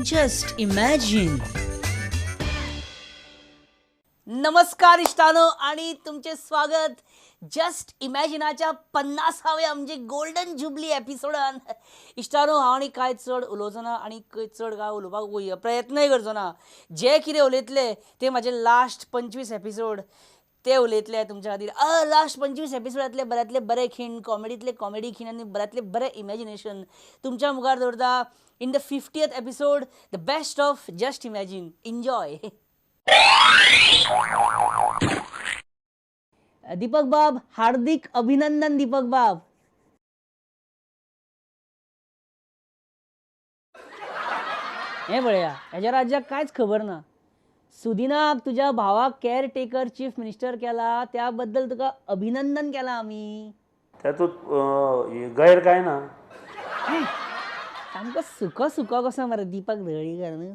Just imagine. नमस्कार इष्टानो आणि तुमचे स्वागत जस्ट इमॅजिनाच्या 50व्या म्हणजे गोल्डन जुबली एपिसोडान. इष्टानो हांव आनी कांय चड उलोवचो ना आनी चड कांय उलोवपाक प्रयत्नय करचो ना. जे कितें उलयतले ते म्हाजे लास्ट 25 एपिसोड ते उलयतले तुमच्या खातीर. लास्ट 25 एपिसोडांतले बऱ्यांतले बरे खीण, कॉमेडीतले कॉमेडी खीण आनी बऱ्यांतले बरे इमॅजिनेशन तुमच्या मुखार दवरता. In the 50th episode the best of just imagine. Enjoy. Deepak बाब, हार्दिक अभिनंदन दीपक बाब. हे पळया, ह्याच्या राज्याक कांयच खबर ना. सुदिनाक तुझ्या भावाक केअर टेकर चीफ मिनिस्टर केला त्याबद्दल तुका अभिनंदन केला आम्ही. त्यातून गैर काय ना. सामको सुको सुको कसो मरे दीपक धवळीकर न्हू.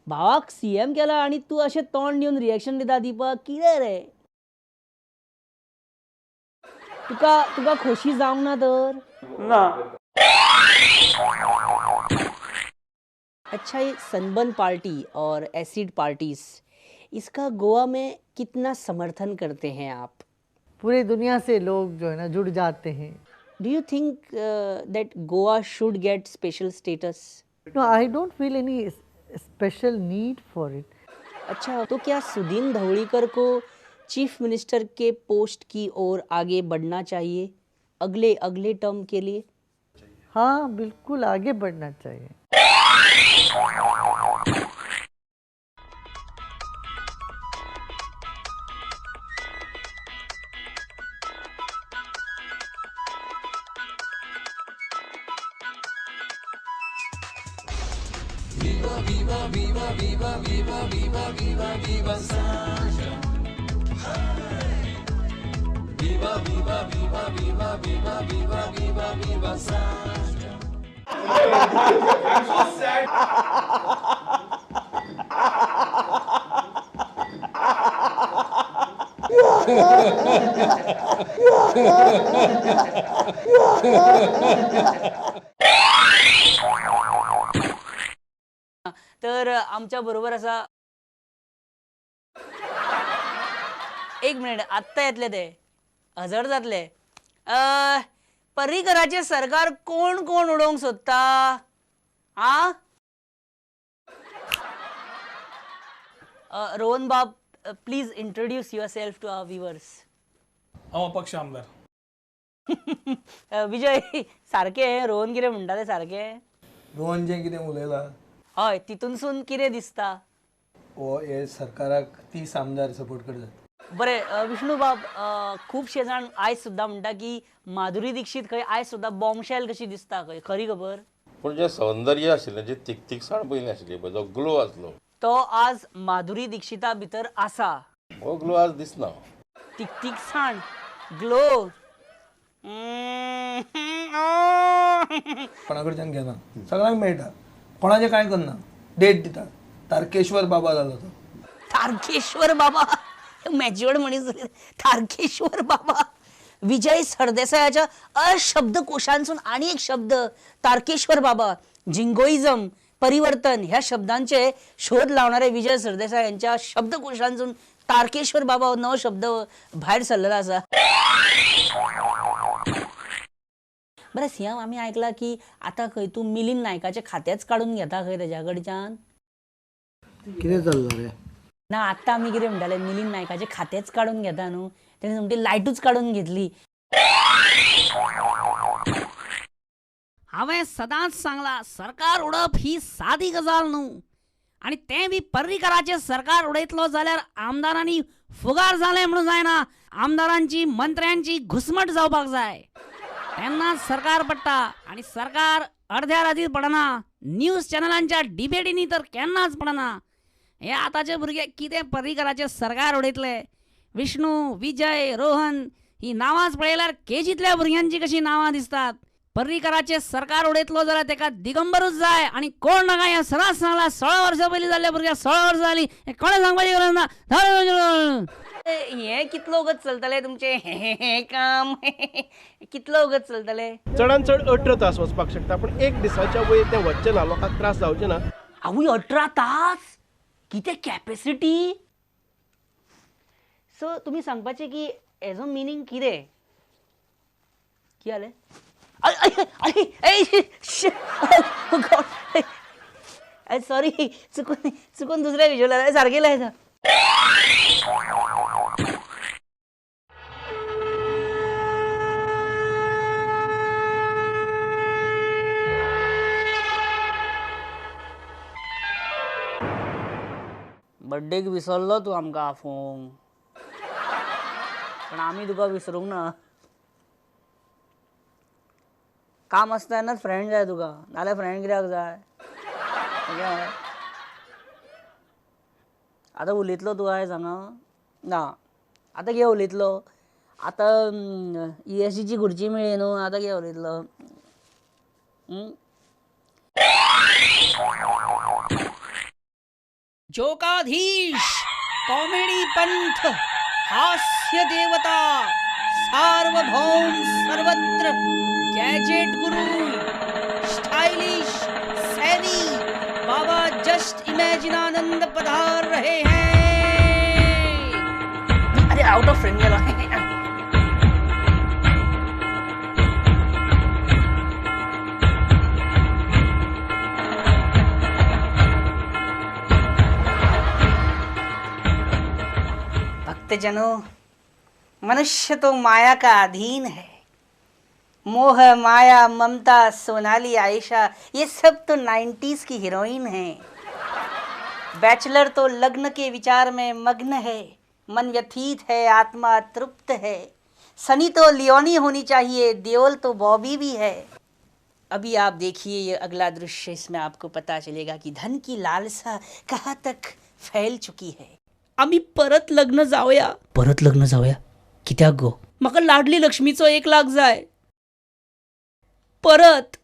भावाक सीएम केला आणि तू अशें तोंड दिवन रिएक्शन दिता दीपक, कितें रे? तुका तुका खोशी जावंक ना तर? ना. अच्छा, ये सनबर्न पार्टी और एसिड पार्टीज, इसका गोवा में कितना समर्थन करते हैं आप? पूरी दुनिया से लोग जो है ना जुड़ जाते हैं. Do you think that Goa should get special status? No, I don't feel any special need for it. अच्छा, तो क्या सुदीन धवळीकर को चीफ मिनिस्टर के पोस्ट की ओर आगे बढ़ना चाहिए अगले अगले टर्म के लिए? हाँ, बिल्कुल आगे बढ़ना चाहिए. तर आमच्या बरोबर असा एक मिनिट आत्ता येतले ते हजर जातले. पर्रीकराचे सरकार कोण कोण उडोवंक सोदता? Rohan Bab, please introduce yourself to our viewers. हांव अपक्ष आमदार. विजय, सारखे रोहन कितें म्हणटा ते सारखे? रोहन जें कितें उलयलां हय, तितूनसून कितें दिसता? हो हे सरकाराक 30 आमदार सपोर्ट करतात. बरें विष्णू बाब, खुबशे जाण आयज सुद्दां म्हणटा की माधुरी दीक्षित खंय आयज सुद्दां बॉम्बशेल कशी दिसता खंय, खरी खबर? पूण जें सौंदर्य आशिल्लें, जी तिकतिकसाण पयलीं आशिल्ली पळय, जो ग्लो आसलो, तो आज माधुरी दीक्षिता भितर आसा. हो ग्लो आज दिसना. तिकतिकसाण, ग्लो. कोणा कडच्यान घेना, सगळ्यांक मेळटा, कोणाचें कांय करना, डेट दिता. तारकेश्वर बाबा जालो तो. तारकेश्वर बाबा, मॅच्युअर्ड मनीस. तारकेश्वर बाबा. विजय सरदेसायाच्या अशब्दकोशांतून आणि एक शब्द तारकेश्वर बाबा. जिंगोइझम, परिवर्तन ह्या शब्दांचे शोध लावणारे विजय सरदेसाय यांच्या शब्दकोशांतून तारकेश्वर बाबा हो नवो शब्द भायर सरलेलो आसा. बरं सीएम, आम्ही ऐकला की आता खंय तू मिलिंद नायकाचे खातेच काढून घेता खंय तेज्या कडच्यान? कितें चल्लां रे? ना, आत्ता आम्ही कितें म्हणटाले, मिलिंद नायकाचे खातेच काढून घेता न्हू, तेणे म्हणटी लायटूच काढून घेतली. हांवें सदांच सांगला, सरकार उडप ही सादी गजाल न्हू, आणि तें बी पर्रीकराचें सरकार उडयतलो जाल्यार आमदारांनी फुगार जालें म्हणून जायना. आमदारांची, मंत्र्यांची घुसमट जावपाक जाय, तेन्नाच सरकार पडटा. आणि सरकार अर्ध्या रातीर पडना, न्यूज चॅनलांच्या डिबेटींनी तर केन्नाच पडना. हे आतांचे भुरगे कितें पर्रीकराचें सरकार उडयतले? विष्णू, विजय, रोहन ही नांवांच पळयल्यार केजींतल्या भुरग्यांची कशी नांवां दिसतात. पर्रीकराचे सरकार उडयतलो जाल्यार तेका दिगंबरूच जाय आणि कोण नाका हें सरास सांगला 16 वर्सां पयलीं जाल्ल्या भुरग्याक 16 वर्सां जालीं हें कोणें सांगपाची गरज ना. हे कितलो वगत चलतले तुमचे हे काम कितलो वगत चलतले? चडांत चड 18 तास वचपाक शकता पूण एक दिसाच्या वयर तें वचचें ना, लोकांक त्रास जावचे ना. आवय 18 तास कितें कॅपॅसिटी. सो तुमी सांगपाचें की हेजो मिनींग कितें जालें? सॉरी चुकून दुसऱ्या विजुअल सारकें लायता. बड्डेक विसरलो तूं आमकां आफोंक, पण आमी तुका विसरूंक ना. काम आसता तेन्नाच फ्रेंड जाय तुका, नाल्यार फ्रेंड कित्याक जाय? आतां उलयतलो तूं आयज हांगा ना, आतां कितें उलयतलो? आतां ESCची खुर्ची मेळ्ळी न्हू, आतां कितें उलयतलो? जोकाधीश, कॉमेडी पंथ, हास्य देवता, सार्वभौम सर्वत्र, गैजेट गुरु, स्टाइलिश सैनी, बाबा जस्ट इमेजिन आनंद पधार रहे हैं. अरे आउट ऑफ फ्रेम गेला. भक्तजनों, मनुष्य तो माया का अधीन है. मोह माया ममता सोनाली आयशा ये सब तो 90s की हीरोइन हैं. बैचलर तो लग्न के विचार में मग्न है, मन व्यथित है, आत्मा तृप्त है. सनी तो लियोनी होनी चाहिए, देओल तो बॉबी भी है. अभी आप देखिए ये अगला दृश्य, इसमें आपको पता चलेगा कि धन की लालसा कहाँ तक फैल चुकी है. आम्ही परत लग्न जाऊया. परत लग्न जाऊया कित्याक गो? म्हाका लाडली लक्ष्मीचो 1 लाख जाय परत.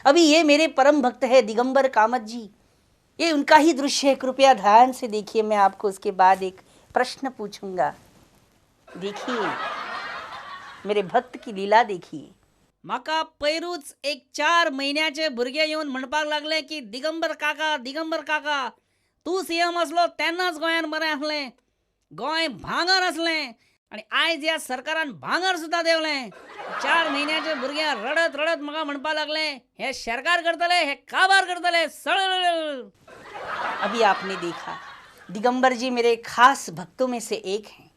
अभी ये मेरे परम भक्त है दिगंबर कामत जी, ये उनका ही दृश्य है. कृपया ध्यान से देखिए, मैं आपको उसके बाद एक प्रश्न पूछूंगा. देखिए मेरे भक्त की लीला देखिए. म्हाका पयरूच एक 4 महिन्याचे भुरगे येवन म्हणपाक लागले की दिगंबर काका तूं सीएम असलो तेन्नाच गोंयान बरें आसलें, गोंय भांगर असलें, आणि आयज ह्या सरकारान भांगर सुद्दां देवलें. 4 महिन्याचे भुरगे रडत रडत म्हाका म्हणपाक लागले हे सरकार करतले, हे काबार करतले. अभी आपने देखा दिगंबर जी मेरे खास भक्तों में से एक हैं,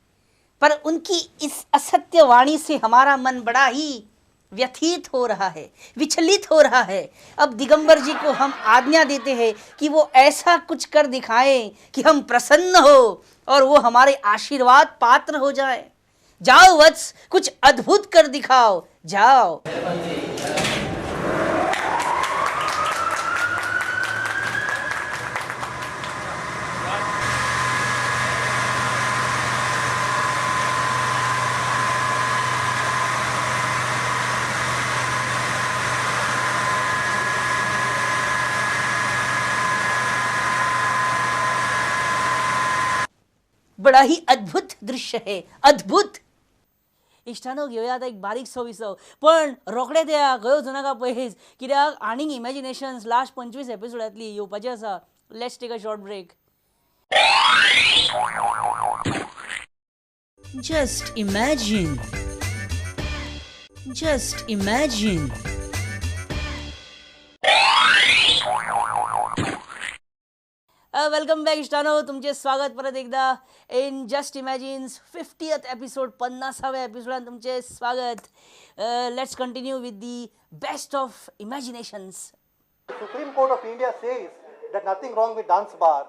पर उनकी इस असत्य वाणी से हमारा मन बड़ा ही व्यथित हो रहा है, विचलित हो रहा है. अब दिगंबर जी को हम आज्ञा देते हैं कि वो ऐसा कुछ कर दिखाएं कि हम प्रसन्न हो और वो हमारे आशीर्वाद पात्र हो जाए. जाओ वत्स, कुछ अद्भुत कर दिखाओ, जाओ. बड़ा ही अद्भुत दृश्य है, अद्भुत. इश्टानो घेऊया आता एक बारीक विसव, पण रोखडे त्या खंय वचूं नाका पयलींच, कित्याक आनीक इमॅजिनेशन्स लास्ट 25 एपिसोडांतली येवपाची आसा. Let's take a short break. Just imagine, just imagine. Welcome back इश्टानो, तुमचे स्वागत परत एकदा in just imagine's 50th episode, 50व्या एपिसोडान तुमचे स्वागत. Let's continue with the best of imaginations. The Supreme Court of India says that nothing wrong with dance bar.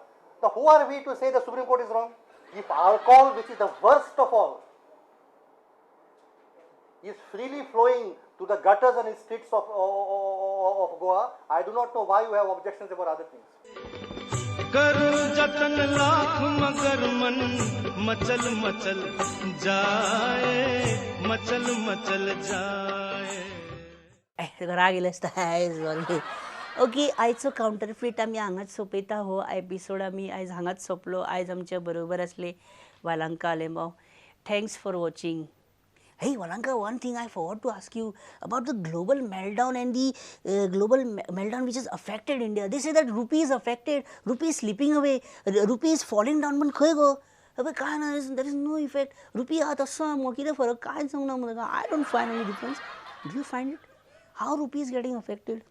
Now who are we to say the Supreme Court is wrong? If alcohol, which is the worst of all, is freely flowing to the gutters and streets of Goa, I do not know why you have objections about other things. करू जतन लाख मगर मन मचल मचल जाए, मचल मचल जाए. राग येयलें सॉरी. ओके, आयचो कावंटरफीट आमी हांगाच सोंपयता. हो एपिसोड आमी आयज हांगाच सोंपलो. आयज आमचे बरोबर आसले Walanka Alemao. Thanks for watching. Hey Walanka, one thing I forgot to ask you about the global meltdown and the global meltdown which has affected India. They say that rupee is affected, rupee is slipping away, rupee is falling down. पण खंय गो? अबे काय ना, there is no effect. Rupee हा तसो मग कितें फरक काय सांगना मला. I don't find any difference. Do you find it? How rupee is getting affected?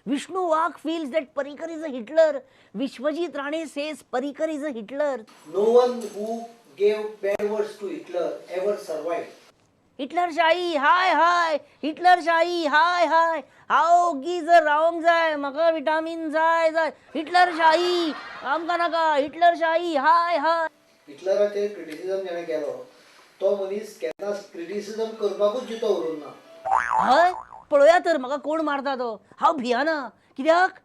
Vishnu Wag feels that Parrikar is a Hitler. Vishwajit Rane says Parrikar is a Hitler. No one who gave bad words to Hitler ever survived. Hitler Shahi, hi. Hitler Shahi, hi. How is a wrong zay? Maka vitamin zay. Hitler Shahi, amka naka. Hitler Shahi, hi. हिटलराचे criticism जेणे केलो तो मनीस केन्नाच criticism करपाकूच जितो उरून ना. हय पळोवया तर म्हाका कोण मारता तो. हांव भियाना. कित्याक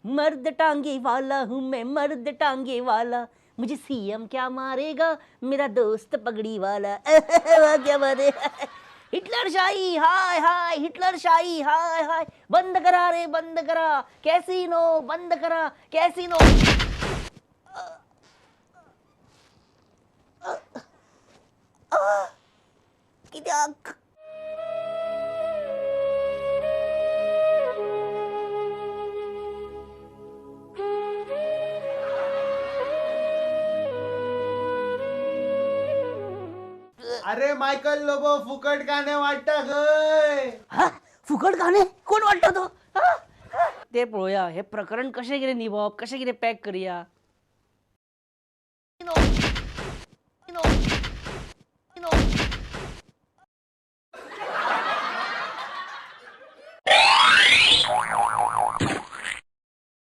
मर्द टांगे वाला हूँ मैं, मर्द टांगे वाला. मुझे सीएम क्या मारेगा, मेरा दोस्त पगड़ी वाला. क्या बात है. हिटलर शाही, हाय. हिटलर शाही, हाय. बंद करा रे, बंद करा. कैसीनो बंद करा, कैसीनो. कित्याक अरे मायकल लोबो फुकट गाणे वाटता गय. हा फुकट गाणे कोण वाटतो तो. ते पळोवया हे प्रकरण कशें कितें निभवप, कशें कितें पॅक करया.